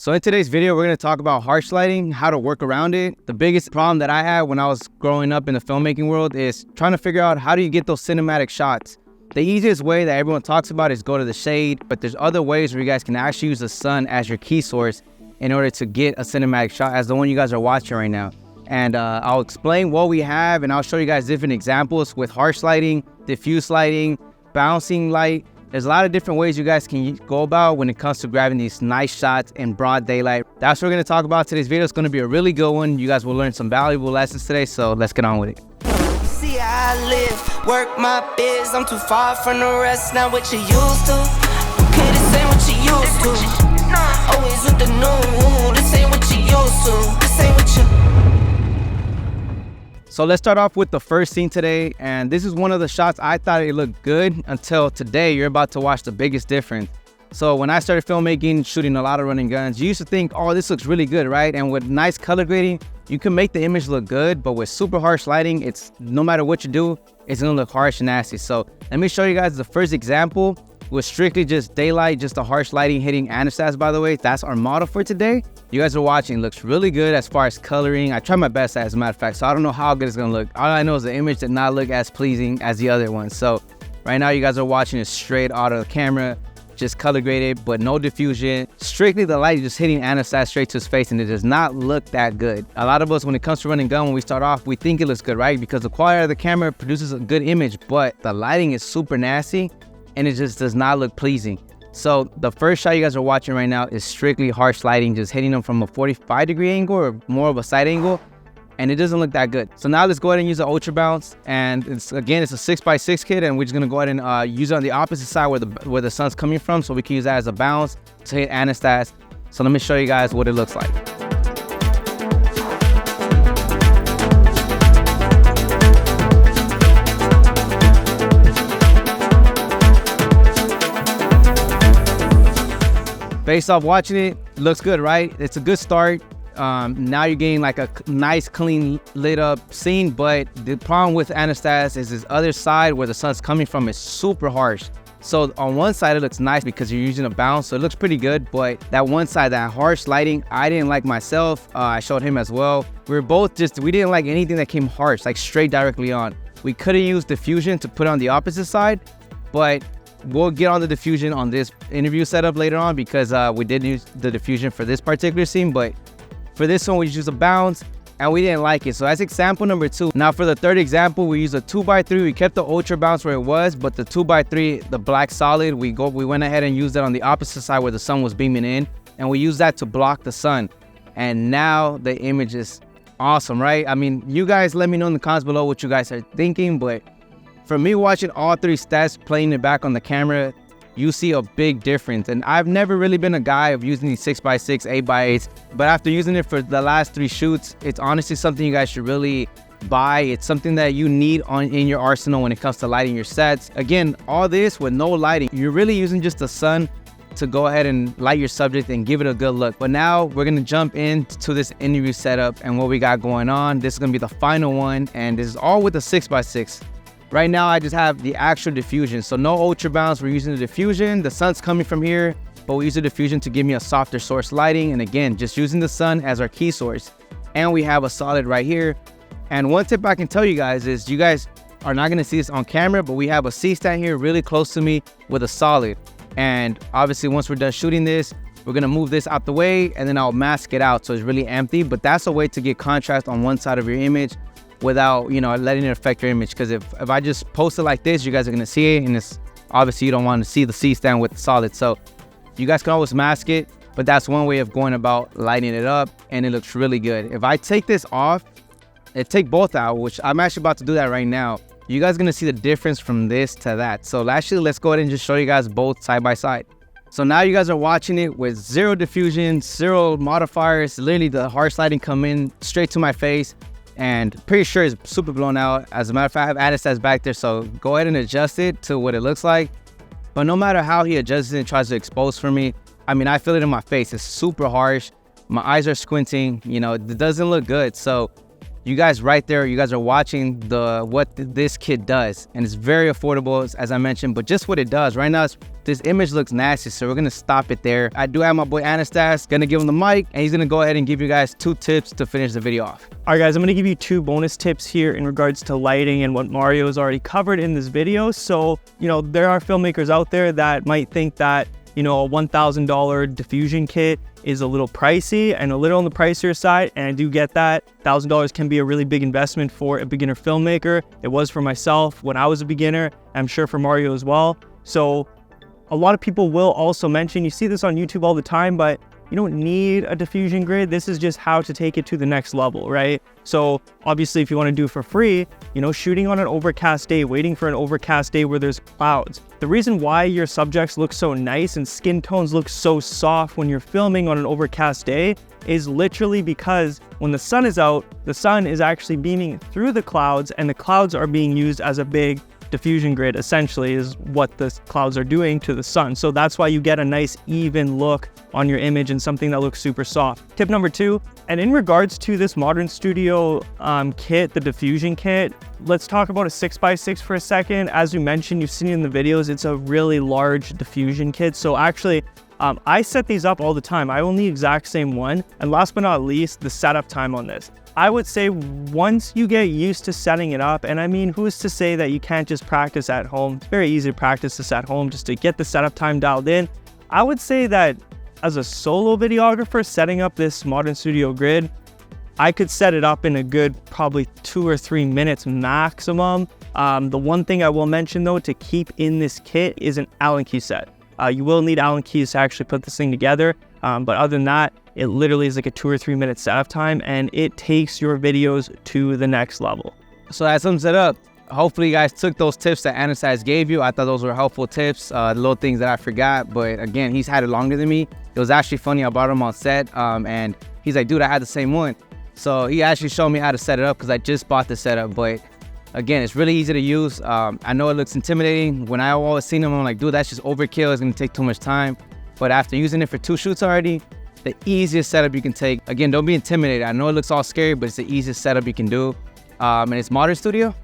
So in today's video, we're going to talk about harsh lighting, how to work around it. The biggest problem that I had when I was growing up in the filmmaking world is trying to figure out how do you get those cinematic shots. The easiest way that everyone talks about is go to the shade, but there's other ways where you guys can actually use the sun as your key source in order to get a cinematic shot as the one you guys are watching right now. And I'll explain what we have, and I'll show you guys different examples with harsh lighting, diffuse lighting, bouncing light. There's a lot of different ways you guys can go about when it comes to grabbing these nice shots in broad daylight. That's what we're going to talk about. Today's video is going to be a really good one. You guys will learn some valuable lessons today, so let's get on with it. See how I live, work my biz, I'm too far from the rest, not what you used to. Okay, this ain't what you used to. Always with the new, this ain't what you used to. This ain't what you. So let's start off with the first scene today, and this is one of the shots I thought it looked good until today. You're about to watch the biggest difference. So when I started filmmaking, shooting a lot of running guns, you used to think, oh, this looks really good, right? And with nice color grading, you can make the image look good, but with super harsh lighting, it's no matter what you do, it's gonna look harsh and nasty. So let me show you guys the first example with strictly just daylight, just the harsh lighting hitting anastas, by the way. That's our model for today. You guys are watching, it looks really good as far as coloring. I tried my best, as a matter of fact, so I don't know how good it's gonna look. All I know is the image did not look as pleasing as the other one. So right now you guys are watching it straight out of the camera, just color graded, but no diffusion. Strictly the light just hitting anastas straight to his face, and it does not look that good. A lot of us, when it comes to running gun, when we start off, we think it looks good, right? Because the quality of the camera produces a good image, but the lighting is super nasty, and it just does not look pleasing. So the first shot you guys are watching right now is strictly harsh lighting, just hitting them from a 45-degree angle or more of a side angle, and it doesn't look that good. So now let's go ahead and use the ultra bounce, and it's a 6x6 kit, and we're just gonna go ahead and use it on the opposite side where the sun's coming from, so we can use that as a bounce to hit anastas. So let me show you guys what it looks like. Based off watching it, looks good, right? It's a good start. Now you're getting like a nice, clean, lit up scene, but the problem with anastas is this other side where the sun's coming from is super harsh. So on one side it looks nice because you're using a bounce, so it looks pretty good, but that one side, that harsh lighting, I didn't like myself. I showed him as well. We didn't like anything that came harsh, like straight directly on. We could have used diffusion to put on the opposite side, but we'll get on the diffusion on this interview setup later on, because we did use the diffusion for this particular scene, but for this one we use a bounce and we didn't like it. So that's example number 2. Now for the third example, we use a 2x3. We kept the ultra bounce where it was, but the 2x3, the black solid, we went ahead and used it on the opposite side where the sun was beaming in, and we used that to block the sun. And now the image is awesome, right? I mean, you guys let me know in the comments below what you guys are thinking, but for me, watching all 3 stats, playing it back on the camera, you see a big difference. And I've never really been a guy of using these 6x6, 8x8s, but after using it for the last 3 shoots, it's honestly something you guys should really buy. It's something that you need in your arsenal when it comes to lighting your sets. Again, all this with no lighting, you're really using just the sun to go ahead and light your subject and give it a good look. But now we're gonna jump into this interview setup and what we got going on. This is gonna be the final one, and this is all with the 6x6. Right now, I just have the actual diffusion. So no ultra bounce, we're using the diffusion. The sun's coming from here, but we use the diffusion to give me a softer source lighting. And again, just using the sun as our key source. And we have a solid right here. And one tip I can tell you guys is, you guys are not gonna see this on camera, but we have a C-stand here really close to me with a solid. And obviously once we're done shooting this, we're gonna move this out the way and then I'll mask it out so it's really empty. But that's a way to get contrast on one side of your image without, you know, letting it affect your image. Because if I just post it like this, you guys are gonna see it, and it's obviously you don't want to see the C-stand with the solid. So you guys can always mask it, but that's one way of going about lighting it up, and it looks really good. If I take this off and take both out, which I'm actually about to do that right now, you guys are gonna see the difference from this to that. So actually, let's go ahead and just show you guys both side by side. So now you guys are watching it with 0 diffusion, 0 modifiers, literally the harsh lighting come in straight to my face. And pretty sure it's super blown out. As a matter of fact, I have anastas back there, so go ahead and adjust it to what it looks like. But no matter how he adjusts it and tries to expose for me, I mean, I feel it in my face. It's super harsh. My eyes are squinting, you know, it doesn't look good. So you guys right there, you guys are watching what this kit does, and it's very affordable, as I mentioned, but just what it does right now, this image looks nasty, so we're gonna stop it there. I do have my boy Anastas, gonna give him the mic, and he's gonna go ahead and give you guys 2 tips to finish the video off. All right, guys, I'm gonna give you 2 bonus tips here in regards to lighting and what Mario has already covered in this video. So, there are filmmakers out there that might think that, a $1,000 diffusion kit is a little pricey and a little on the pricier side, and I do get that. $1,000 can be a really big investment for a beginner filmmaker. It was for myself when I was a beginner. I'm sure for Mario as well. So a lot of people will also mention, you see this on YouTube all the time, but you don't need a diffusion grid. This is just how to take it to the next level, right? So obviously if you want to do it for free, shooting on an overcast day, waiting for an overcast day where there's clouds. The reason why your subjects look so nice and skin tones look so soft when you're filming on an overcast day is literally because when the sun is out, the sun is actually beaming through the clouds, and the clouds are being used as a big diffusion grid, essentially, is what the clouds are doing to the sun. So that's why you get a nice even look on your image and something that looks super soft. Tip number 2, and in regards to this Modern Studio kit, the diffusion kit, let's talk about a 6x6 for a second. As we mentioned, you've seen it in the videos, it's a really large diffusion kit. So actually, I set these up all the time. I own the exact same one. And last but not least, the setup time on this. I would say once you get used to setting it up, and I mean, who's to say that you can't just practice at home? It's very easy to practice this at home just to get the setup time dialed in. I would say that as a solo videographer, setting up this Modern Studio grid, I could set it up in a good probably 2 or 3 minutes maximum. The one thing I will mention though to keep in this kit is an Allen key set. You will need Allen keys to actually put this thing together. But other than that, it literally is like a 2 or 3 minute setup time, and it takes your videos to the next level. So that sums it up. Hopefully you guys took those tips that Anastas gave you. I thought those were helpful tips, little things that I forgot, but again, he's had it longer than me. It was actually funny, I brought him on set, and he's like, dude, I had the same one. So he actually showed me how to set it up because I just bought the setup, but again, it's really easy to use. I know it looks intimidating. When I always seen them, I'm like, dude, that's just overkill. It's gonna take too much time. But after using it for 2 shoots already, the easiest setup you can take. Again, don't be intimidated. I know it looks all scary, but it's the easiest setup you can do. And it's Modern Studio.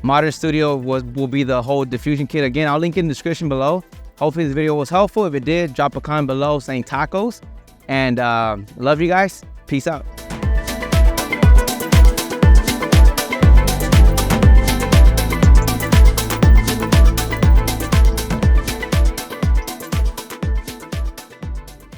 Modern Studio will be the whole diffusion kit. Again, I'll link it in the description below. Hopefully this video was helpful. If it did, drop a comment below saying tacos. And love you guys. Peace out.